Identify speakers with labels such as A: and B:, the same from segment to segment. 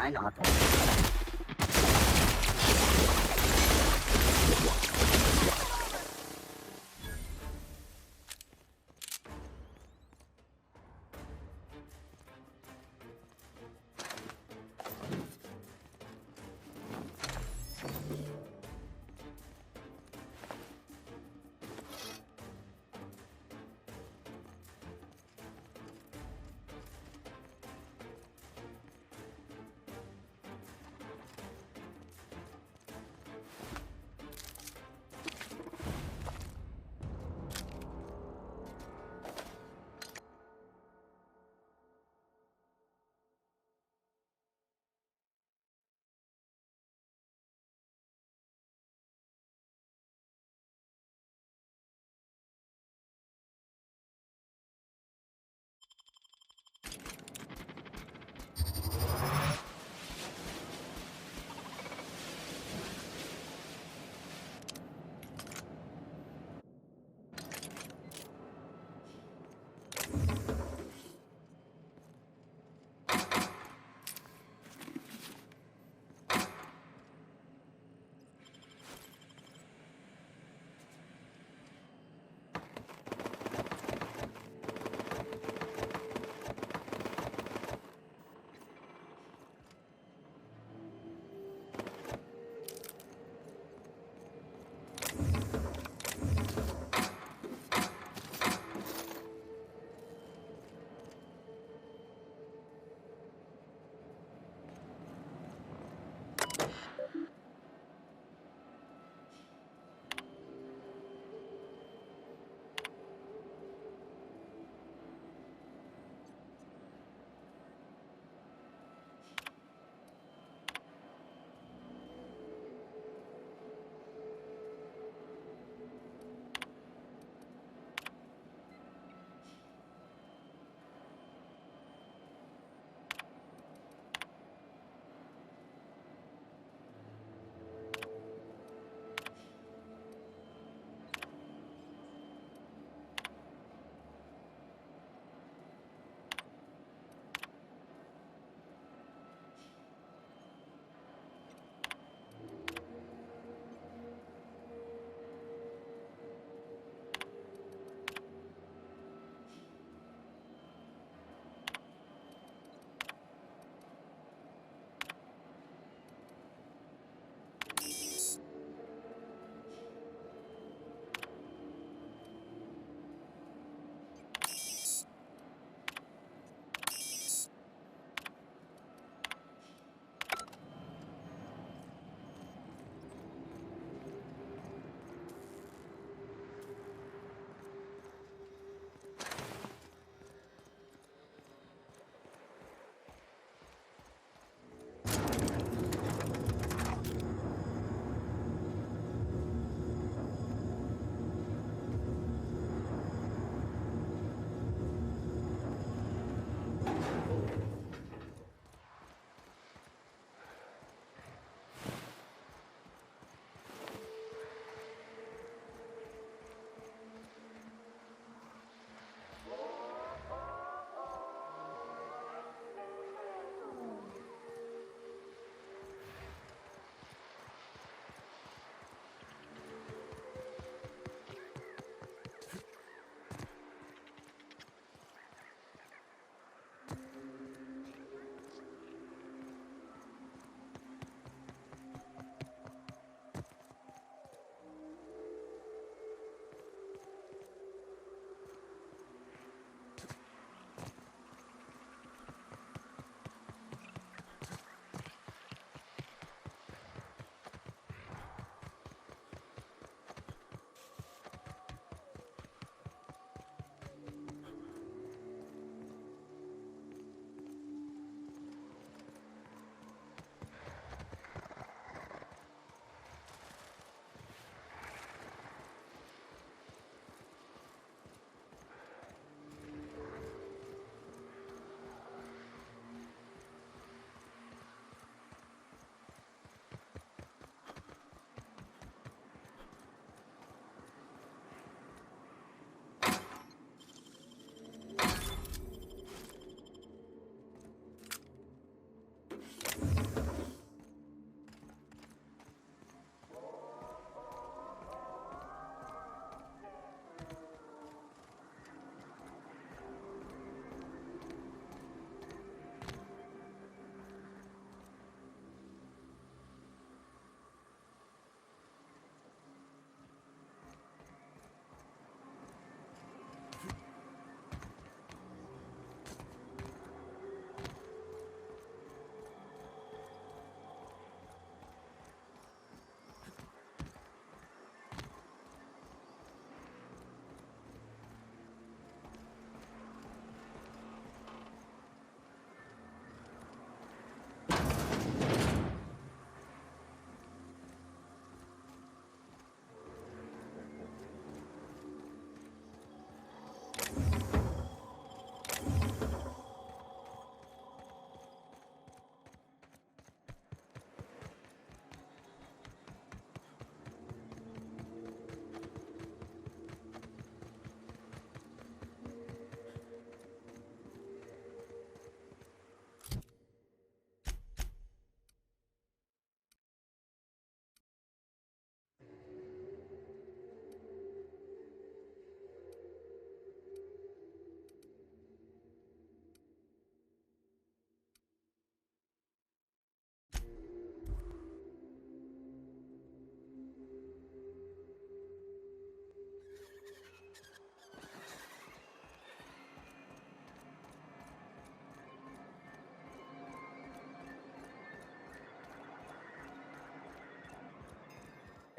A: why not?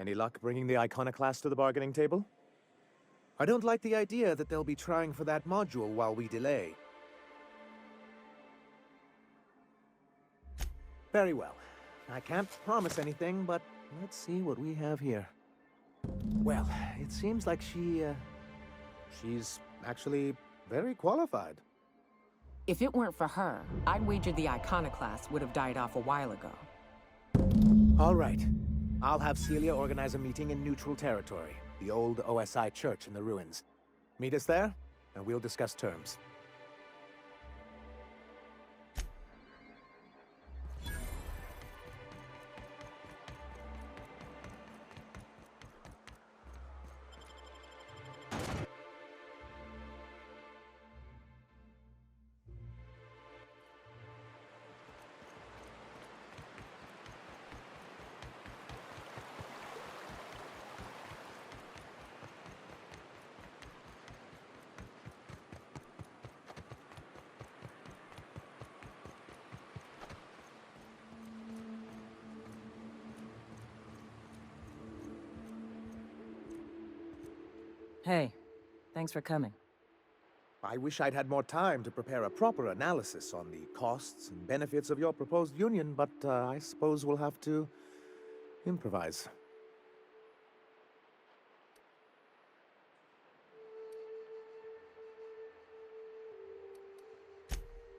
A: Any luck bringing the iconoclast to the bargaining table? I don't like the idea that they'll be trying for that module while we delay. Very well. I can't promise anything, but let's see what we have here. Well, it seems like she's actually very qualified.
B: If it weren't for her, I'd wager the iconoclast would have died off a while ago.
A: All right. I'll have Celia organize a meeting in neutral territory, the old OSI church in the ruins. Meet us there, and we'll discuss terms.
C: Hey, thanks for coming.
A: I wish I'd had more time to prepare a proper analysis on the costs and benefits of your proposed union, but I suppose we'll have to improvise.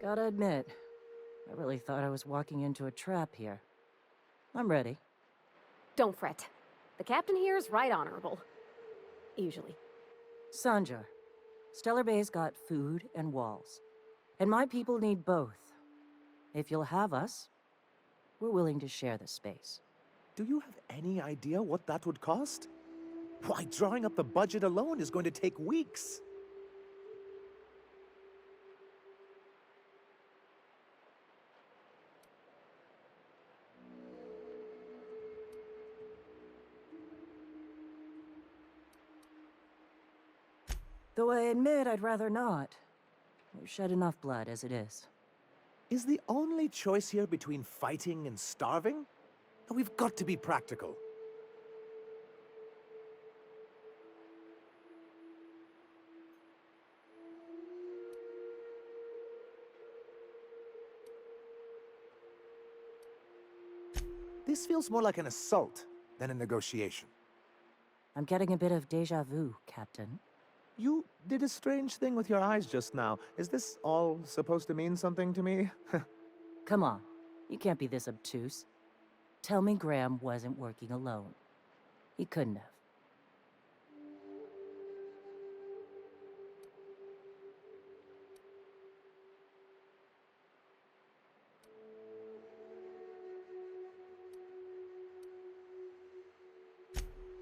C: Gotta admit, I really thought I was walking into a trap here. I'm ready.
D: Don't fret. The captain here is right honorable. Usually.
C: Sanjar, Stellar Bay's got food and walls. And my people need both. If you'll have us, we're willing to share the space.
A: Do you have any idea what that would cost? Why, drawing up the budget alone is going to take weeks.
C: Though I admit I'd rather not. We've shed enough blood as it is.
A: Is the only choice here between fighting and starving? We've got to be practical. This feels more like an assault than a negotiation.
C: I'm getting a bit of déjà vu, Captain.
A: You did a strange thing with your eyes just now. Is this all supposed to mean something to me?
C: Come on, you can't be this obtuse. Tell me Graham wasn't working alone. He couldn't have.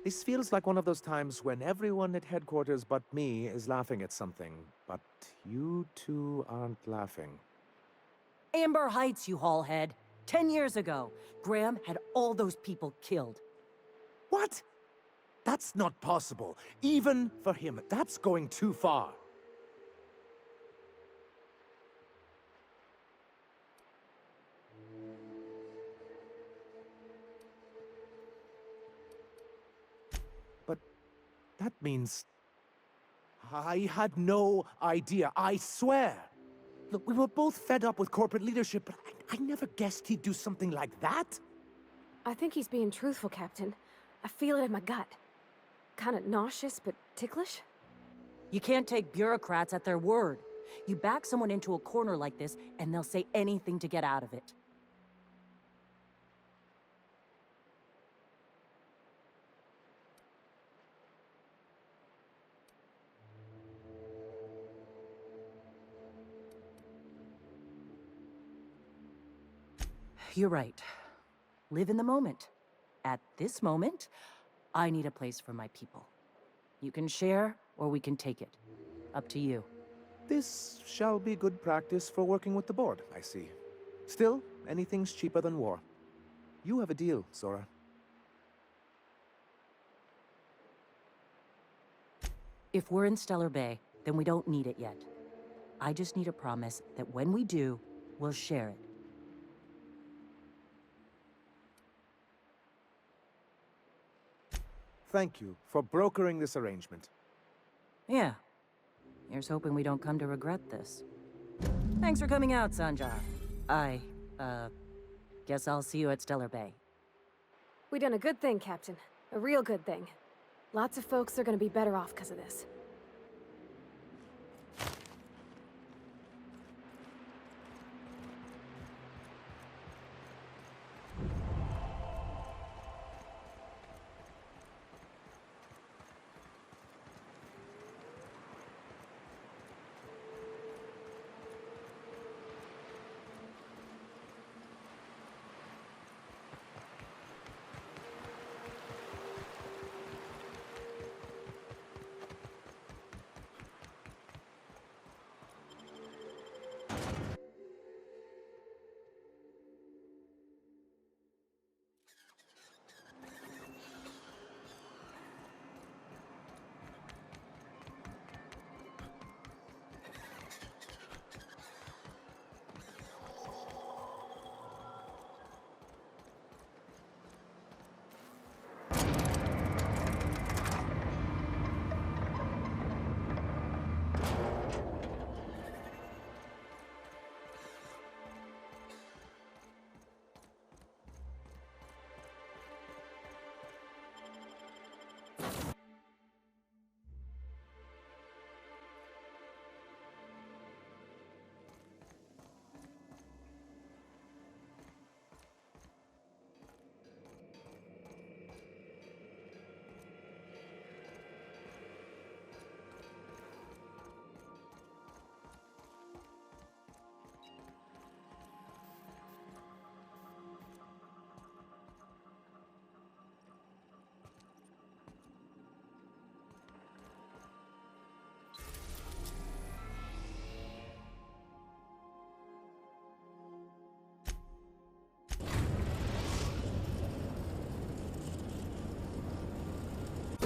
A: This feels like one of those times when everyone at headquarters but me is laughing at something, but you two aren't laughing.
C: Amber Heights, you haulhead. 10 years ago, Graham had all those people killed.
A: What? That's not possible. Even for him, that's going too far. But that means I had no idea, I swear. Look, we were both fed up with corporate leadership, but I never guessed he'd do something like that.
D: I think he's being truthful, Captain. I feel it in my gut. Kinda nauseous, but ticklish?
C: You can't take bureaucrats at their word. You back someone into a corner like this, and they'll say anything to get out of it. You're right. Live in the moment. At this moment, I need a place for my people. You can share, or we can take it. Up to you.
A: This shall be good practice for working with the board, I see. Still, anything's cheaper than war. You have a deal, Sora.
C: If we're in Stellar Bay, then we don't need it yet. I just need a promise that when we do, we'll share it.
A: Thank you for brokering this arrangement.
C: Yeah. Here's hoping we don't come to regret this. Thanks for coming out, Sanjar. Guess I'll see you at Stellar Bay.
D: We done a good thing, Captain. A real good thing. Lots of folks are gonna be better off because of this.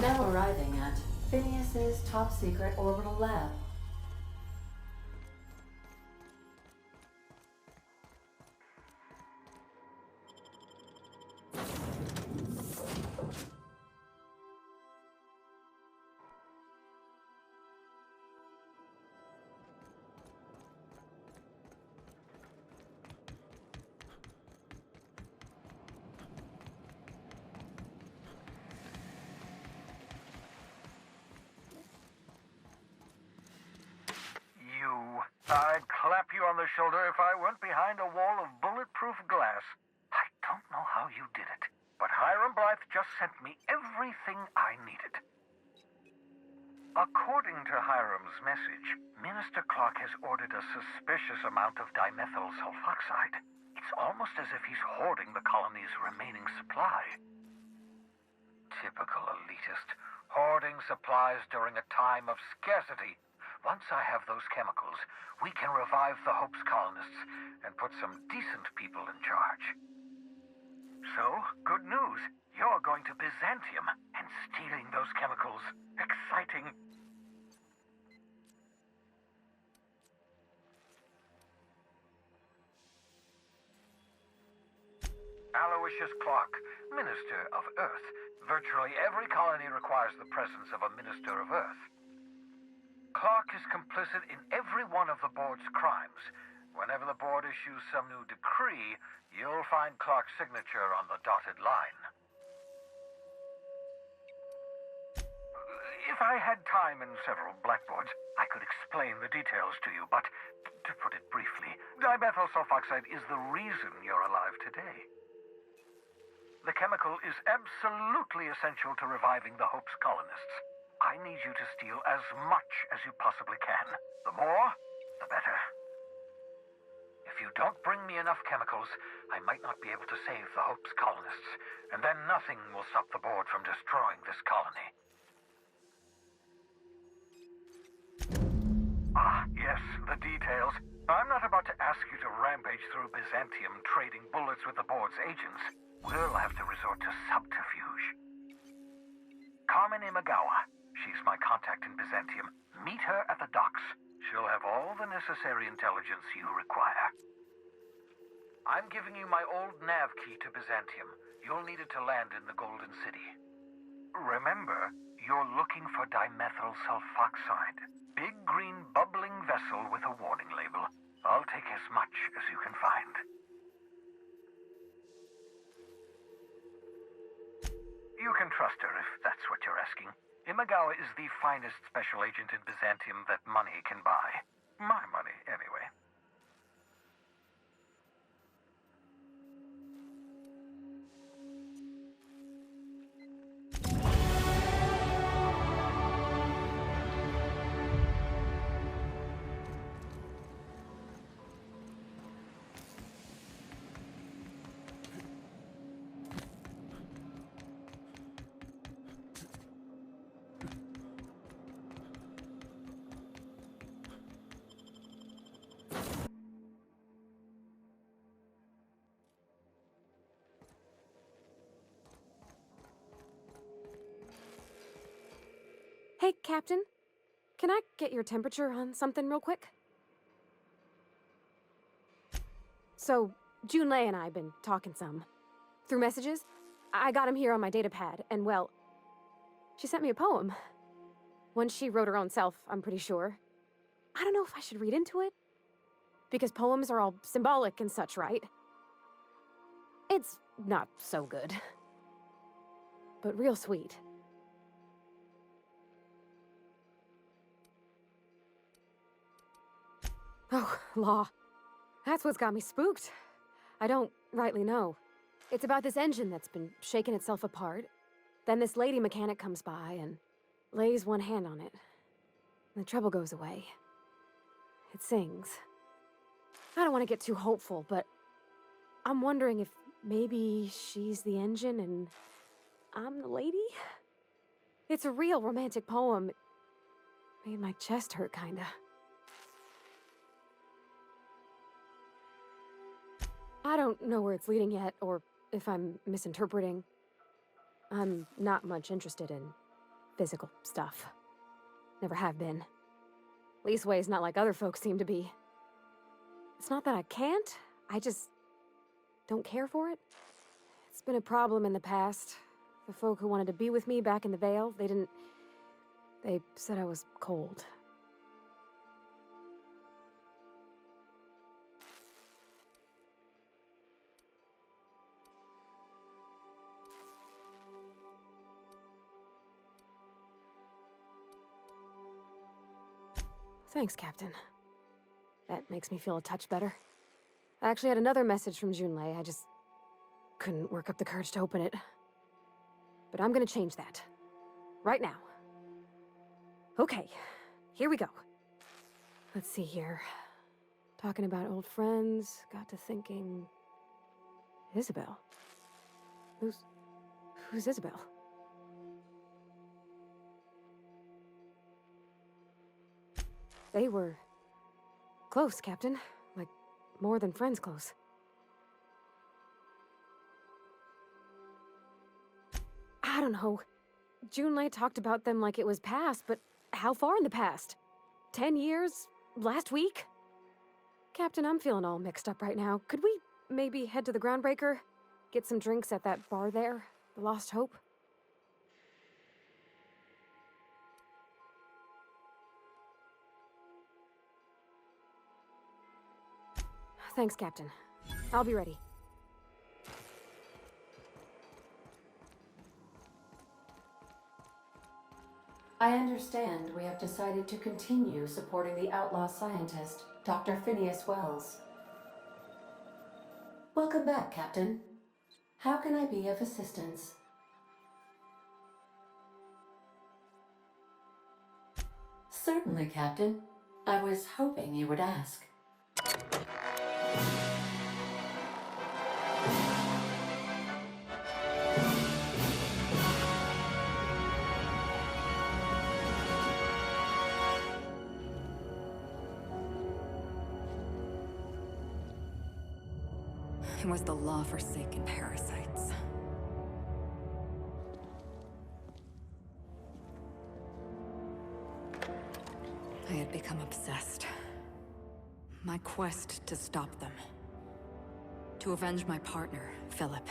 C: Now arriving at Phineas's top secret orbital lab.
E: I'd clap you on the shoulder if I weren't behind a wall of bulletproof glass. I don't know how you did it, but Hiram Blythe just sent me everything I needed. According to Hiram's message, Minister Clark has ordered a suspicious amount of dimethyl sulfoxide. It's almost as if he's hoarding the colony's remaining supply. Typical elitist, hoarding supplies during a time of scarcity. Once I have those chemicals, we can revive the Hope's colonists and put some decent people in charge. So, good news. You're going to Byzantium and stealing those chemicals. Exciting. Aloysius Clark, Minister of Earth. Virtually every colony requires the presence of a Minister of Earth. Clark is complicit in every one of the board's crimes. Whenever the board issues some new decree, you'll find Clark's signature on the dotted line. If I had time and several blackboards, I could explain the details to you, but to put it briefly, dimethyl sulfoxide is the reason you're alive today. The chemical is absolutely essential to reviving the Hope's colonists. I need you to steal as much as you possibly can. The more, the better. If you don't bring me enough chemicals, I might not be able to save the Hope's colonists, and then nothing will stop the board from destroying this colony. Ah, yes, the details. I'm not about to ask you to rampage through Byzantium trading bullets with the board's agents. We'll have to resort to subterfuge. Carmen Imagawa. She's my contact in Byzantium. Meet her at the docks. She'll have all the necessary intelligence you require. I'm giving you my old nav key to Byzantium. You'll need it to land in the Golden City. Remember Remember, you're looking for dimethyl sulfoxide. Big green bubbling vessel with a warning label. I'll take as much as you can find. You can trust her if that's what you're asking. Imagawa is the finest special agent in Byzantium that money can buy. My money, anyway.
D: Hey, Captain. Can I get your temperature on something real quick? So, Junlei and I have been talking some. Through messages. I got him here on my datapad, and well, she sent me a poem. One she wrote her own self, I'm pretty sure. I don't know if I should read into it. Because poems are all symbolic and such, right? It's not so good. But real sweet. Oh, law. That's what's got me spooked. I don't rightly know. It's about this engine that's been shaking itself apart. Then this lady mechanic comes by and lays one hand on it. And the trouble goes away. It sings. I don't want to get too hopeful, but I'm wondering if maybe she's the engine and I'm the lady? It's a real romantic poem. It made my chest hurt, kinda. I don't know where it's leading yet, or if I'm misinterpreting. I'm not much interested in physical stuff. Never have been. Leastways, not like other folks seem to be. It's not that I can't, I just don't care for it. It's been a problem in the past. The folk who wanted to be with me back in the Vale, they said I was cold. Thanks, Captain. That makes me feel a touch better. I actually had another message from Junlei. I just couldn't work up the courage to open it. But I'm gonna change that. Right now. Okay, here we go. Let's see here. Talking about old friends, got to thinking... Isabel? Who's Isabel? They were close, Captain. Like, more than friends close. I don't know. Junlei talked about them like it was past, but how far in the past? 10 years? Last week? Captain, I'm feeling all mixed up right now. Could we maybe head to the Groundbreaker? Get some drinks at that bar there? The Lost Hope? Thanks, Captain. I'll be ready.
F: I understand we have decided to continue supporting the outlaw scientist, Dr. Phineas Wells. Welcome back, Captain. How can I be of assistance? Certainly, Captain. I was hoping you would ask.
B: It was the law-forsaken parasites. I had become obsessed. My quest to stop them. To avenge my partner, Philip.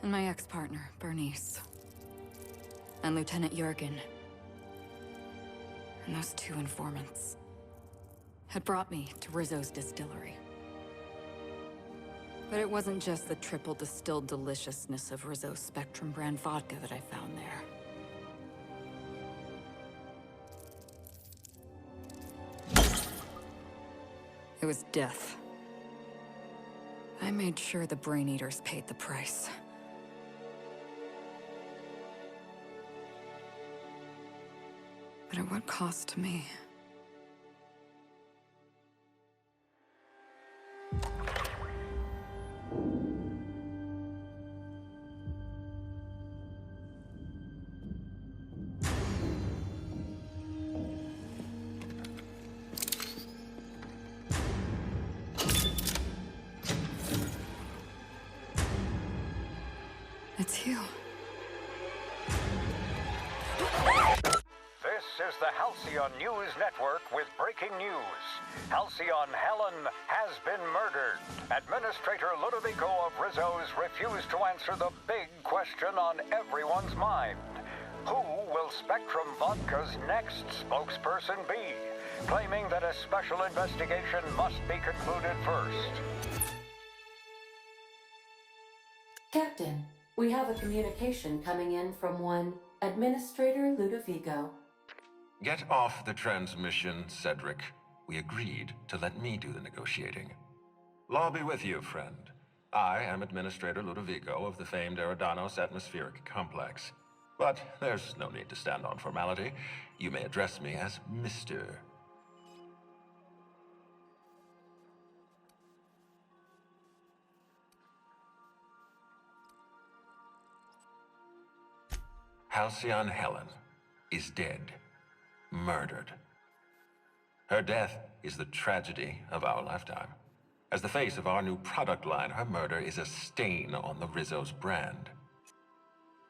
B: And my ex-partner, Bernice. and Lieutenant Jurgen, and those two informants, had brought me to Rizzo's distillery. But it wasn't just the triple distilled deliciousness of Rizzo's Spectrum brand vodka that I found there. It was death. I made sure the Brain Eaters paid the price. But at what cost to me? It's you.
E: This is the Halcyon News Network with breaking news. Halcyon Helen has been murdered. Administrator Ludovico of Rizzo's refused to answer the big question on everyone's mind. Who will Spectrum Vodka's next spokesperson be? Claiming that a special investigation must be concluded first.
F: Captain, we have a communication coming in from one Administrator Ludovico.
G: Get off the transmission, Cedric. We agreed to let me do the negotiating. Law be with you, friend. I am Administrator Ludovico of the famed Eridanos Atmospheric Complex. But there's no need to stand on formality. You may address me as Mr. Halcyon Helen is dead. Murdered. Her death is the tragedy of our lifetime. As the face of our new product line, her murder is a stain on the Rizzo's brand.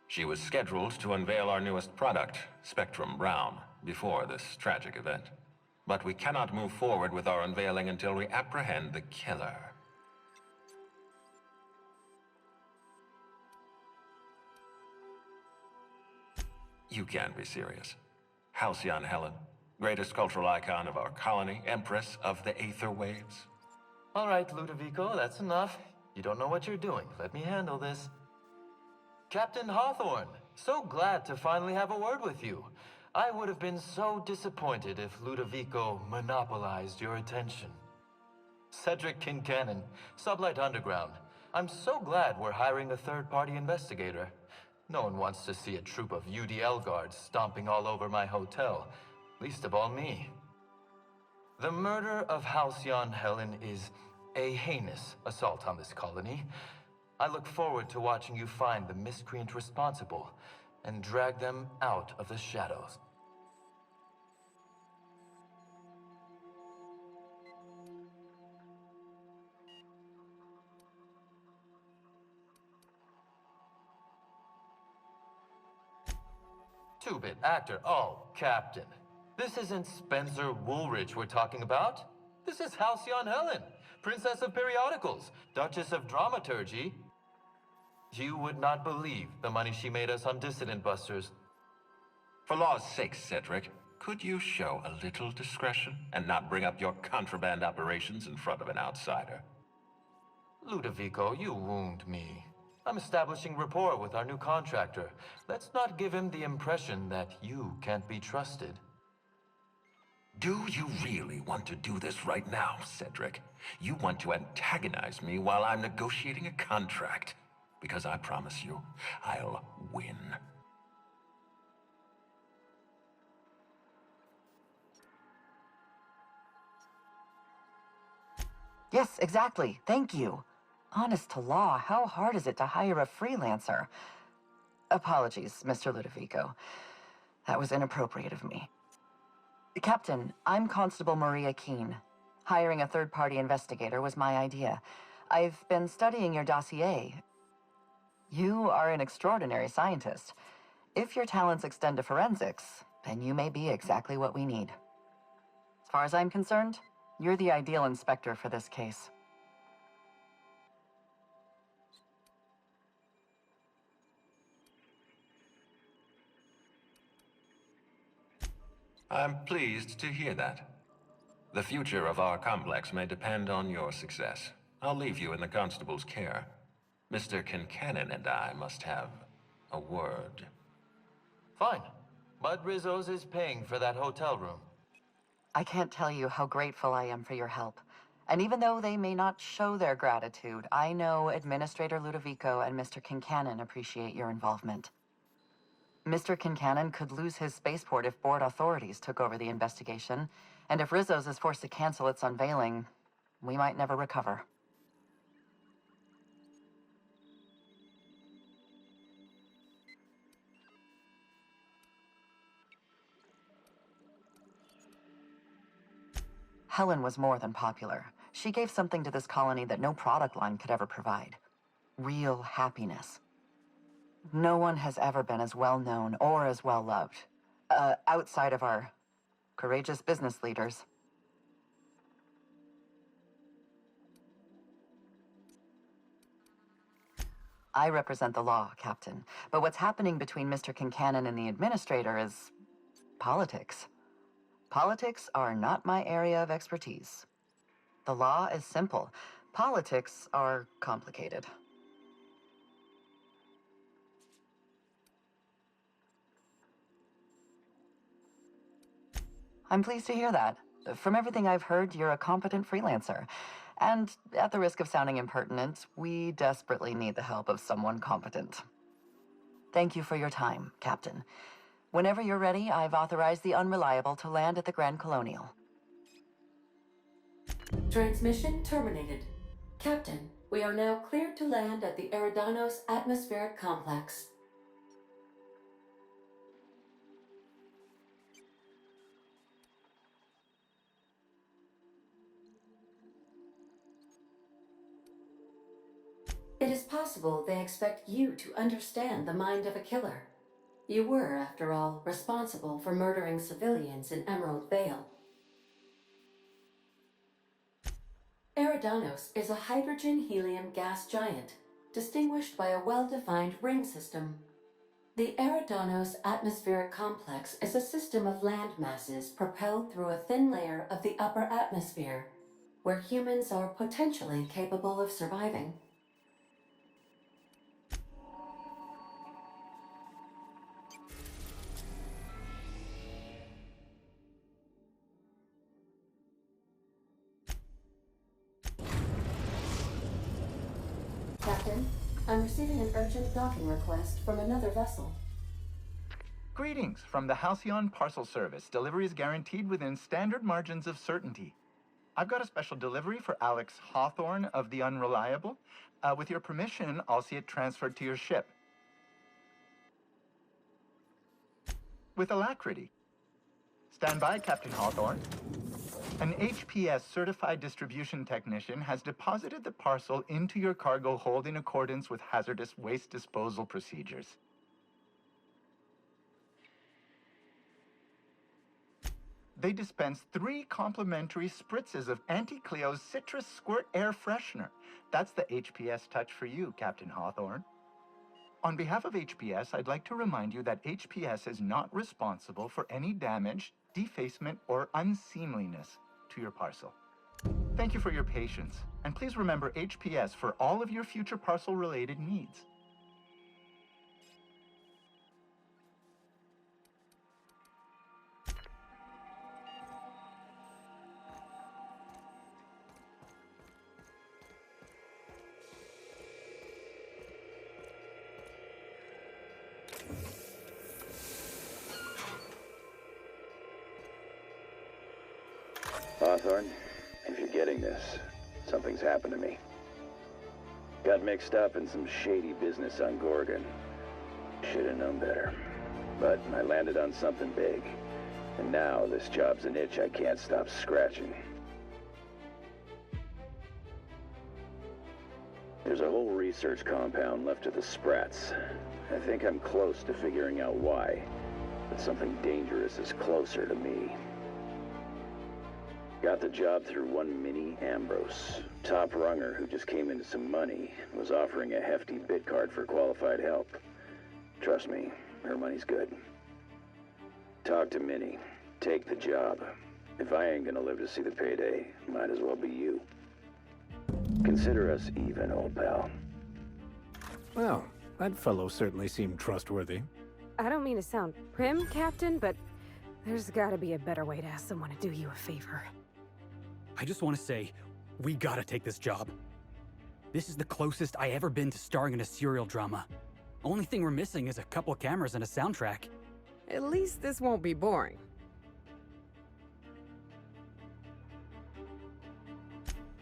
G: She was scheduled to unveil our newest product, Spectrum Brown, before this tragic event. But we cannot move forward with our unveiling until we apprehend the killer. You can't be serious. Halcyon Helen, greatest cultural icon of our colony, empress of the Aether Waves.
H: All right, Ludovico, that's enough. You don't know what you're doing. Let me handle this. Captain Hawthorne, so glad to finally have a word with you. I would have been so disappointed if Ludovico monopolized your attention. Cedric Kincannon, Sublight Underground. I'm so glad we're hiring a third-party investigator. No one wants to see a troop of UDL guards stomping all over my hotel, least of all me. The murder of Halcyon Helen is a heinous assault on this colony. I look forward to watching you find the miscreant responsible and drag them out of the shadows. Two-bit actor. Oh, Captain. This isn't Spencer Woolridge we're talking about. This is Halcyon Helen, Princess of Periodicals, Duchess of Dramaturgy. You would not believe the money she made us on Dissident Busters.
G: For law's sake, Cedric, could you show a little discretion and not bring up your contraband operations in front of an outsider?
H: Ludovico, you wound me. I'm establishing rapport with our new contractor. Let's not give him the impression that you can't be trusted.
G: Do you really want to do this right now, Cedric? You want to antagonize me while I'm negotiating a contract? Because I promise you, I'll win.
I: Yes, exactly. Thank you. Honest to law, how hard is it to hire a freelancer? Apologies, Mr. Ludovico. That was inappropriate of me. Captain, I'm Constable Maria Keene. Hiring a third-party investigator was my idea. I've been studying your dossier. You are an extraordinary scientist. If your talents extend to forensics, then you may be exactly what we need. As far as I'm concerned, you're the ideal inspector for this case.
G: I'm pleased to hear that. The future of our complex may depend on your success. I'll leave you in the constable's care. Mr. Kincannon and I must have a word.
H: Fine. But Rizzo's is paying for that hotel room.
I: I can't tell you how grateful I am for your help. And even though they may not show their gratitude, I know Administrator Ludovico and Mr. Kincannon appreciate your involvement. Mr. Kincannon could lose his spaceport if board authorities took over the investigation, and if Rizzo's is forced to cancel its unveiling, we might never recover. Helen was more than popular. She gave something to this colony that no product line could ever provide. Real happiness. No one has ever been as well known or as well loved. Outside of our courageous business leaders. I represent the law, Captain. But what's happening between Mr. Kincannon and the Administrator is politics. Politics are not my area of expertise. The law is simple. Politics are complicated. I'm pleased to hear that. From everything I've heard, you're a competent freelancer. And at the risk of sounding impertinent, we desperately need the help of someone competent. Thank you for your time, Captain. Whenever you're ready, I've authorized the Unreliable to land at the Grand Colonial.
F: Transmission terminated. Captain, we are now cleared to land at the Eridanos atmospheric complex. It is possible they expect you to understand the mind of a killer. You were, after all, responsible for murdering civilians in Emerald Vale. Eridanos is a hydrogen-helium gas giant, distinguished by a well-defined ring system. The Eridanos atmospheric complex is a system of land masses propelled through a thin layer of the upper atmosphere, where humans are potentially capable of surviving. Captain, I'm receiving an urgent docking request from another vessel.
J: Greetings from the Halcyon Parcel Service. Deliveries guaranteed within standard margins of certainty. I've got a special delivery for Alex Hawthorne of the Unreliable. With your permission, I'll see it transferred to your ship. With alacrity. Stand by, Captain Hawthorne. An HPS certified distribution technician has deposited the parcel into your cargo hold in accordance with hazardous waste disposal procedures. They dispense 3 complimentary spritzes of Anti-Cleo's Citrus Squirt Air Freshener. That's the HPS touch for you, Captain Hawthorne. On behalf of HPS, I'd like to remind you that HPS is not responsible for any damage, defacement, or unseemliness to your parcel. Thank you for your patience, and please remember HPS for all of your future parcel-related needs.
K: Hawthorne, if you're getting this, something's happened to me. Got mixed up in some shady business on Gorgon. Should've known better. But I landed on something big. And now this job's an itch I can't stop scratching. There's a whole research compound left of the Sprats. I think I'm close to figuring out why. But something dangerous is closer to me. Got the job through one Minnie Ambrose. Top runger who just came into some money, was offering a hefty bid card for qualified help. Trust me, her money's good. Talked to Minnie. Take the job. If I ain't gonna live to see the payday, might as well be you. Consider us even, old pal.
A: Well, that fellow certainly seemed trustworthy.
D: I don't mean to sound prim, Captain, but there's gotta be a better way to ask someone to do you a favor.
L: I just want to say, we gotta take this job. This is the closest I ever been to starring in a serial drama. Only thing we're missing is a couple cameras and a soundtrack.
M: At least this won't be boring.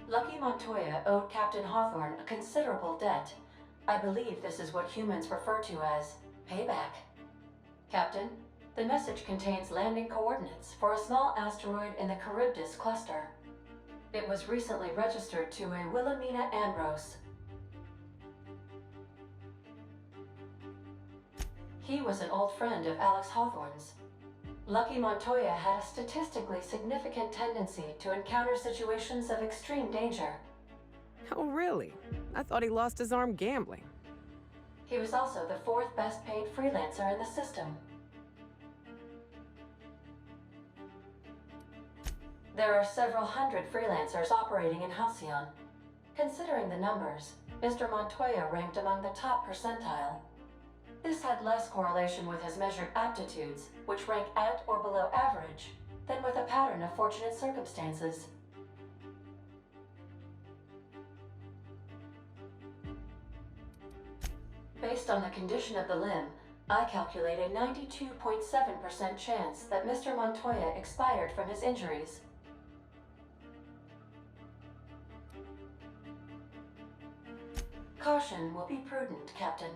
F: Lucky Montoya owed Captain Hawthorne a considerable debt. I believe this is what humans refer to as payback. Captain, the message contains landing coordinates for a small asteroid in the Charybdis cluster. It was recently registered to a Wilhelmina Ambrose. He was an old friend of Alex Hawthorne's. Lucky Montoya had a statistically significant tendency to encounter situations of extreme danger.
M: Oh, really? I thought he lost his arm gambling.
F: He was also the fourth best paid freelancer in the system. There are several hundred freelancers operating in Halcyon. Considering the numbers, Mr. Montoya ranked among the top percentile. This had less correlation with his measured aptitudes, which rank at or below average, than with a pattern of fortunate circumstances. Based on the condition of the limb, I calculate a 92.7% chance that Mr. Montoya expired from his injuries. Caution will be prudent, Captain.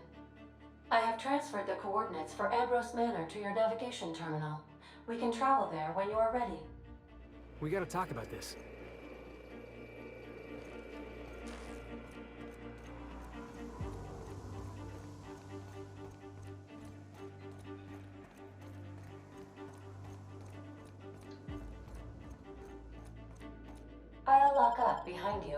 F: I have transferred the coordinates for Ambrose Manor to your navigation terminal. We can travel there when you are ready.
L: We gotta talk about this.
F: I'll lock up behind you.